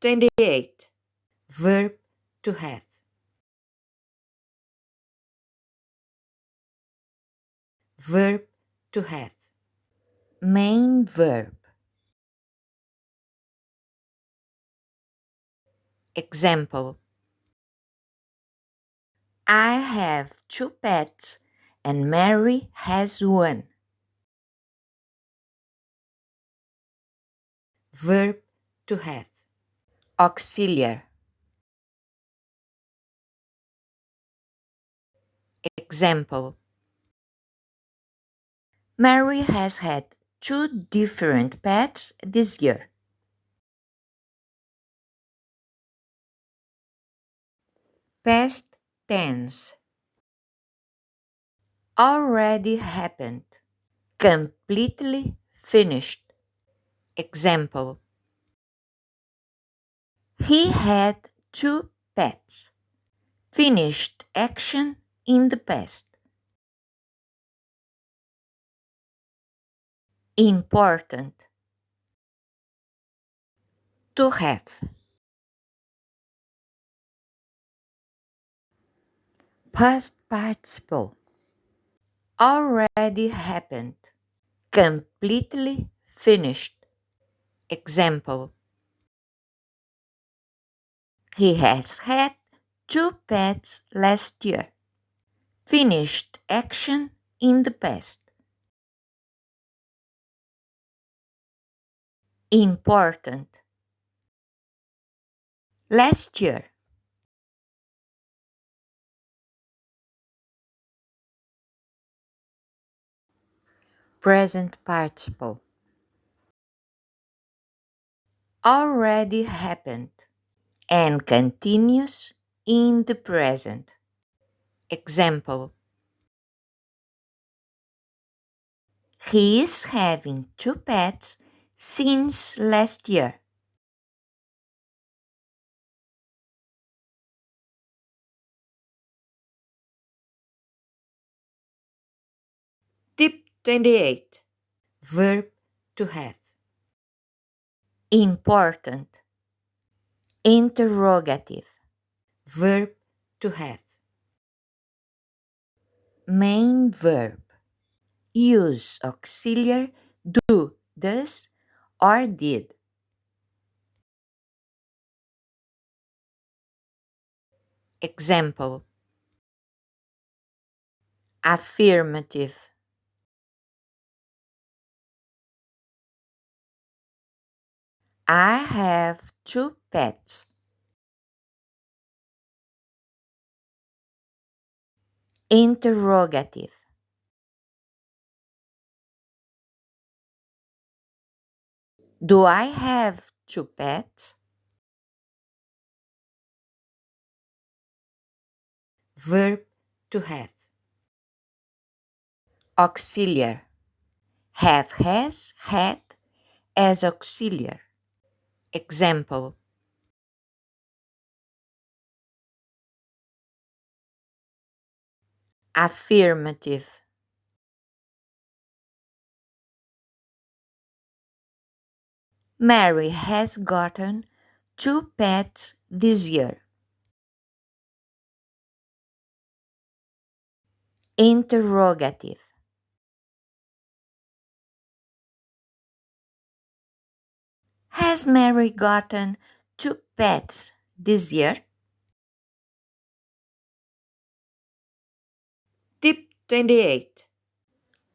28. Verb to have. Verb to have. Main verb. Example: I have 2 pets and Mary has 1. Verb to have. Auxiliar. Example: Mary has had 2 different pets this year. Past tense. Already happened. Completely finished. Example: He had 2 pets. Finished action in the past. Important. To have. Past participle. Already happened. Completely finished. Example: He has had 2 pets last year. Finished action in the past. Important. Last year. Present participle. Already happened and continues in the present. Example: He is having 2 pets since last year. Tip 28. Verb to have. Important. Interrogative. Verb to have. Main verb. Use auxiliar do, does, or did. Example: Affirmative. I have 2 pets. Interrogative. Do I have 2 pets? Verb to have. Auxiliar. Have, has, had as auxiliar. Example: Affirmative. Mary has gotten 2 pets this year. Interrogative. Has Mary gotten 2 pets this year? Tip 28.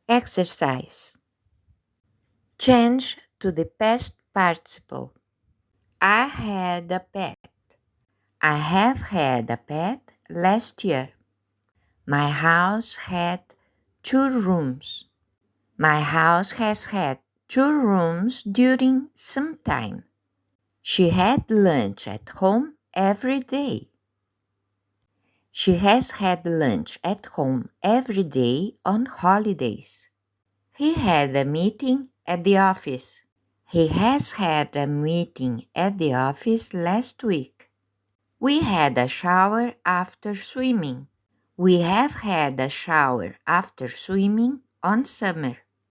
Exercise. Change to the past participle. I had a pet. I have had a pet last year. My house had 2 rooms. My house has had 2 rooms during some time. She had lunch at home every day. She has had lunch at home every day on holidays. He had a meeting at the office. He has had a meeting at the office last week. We had a shower after swimming. We have had a shower after swimming on summer.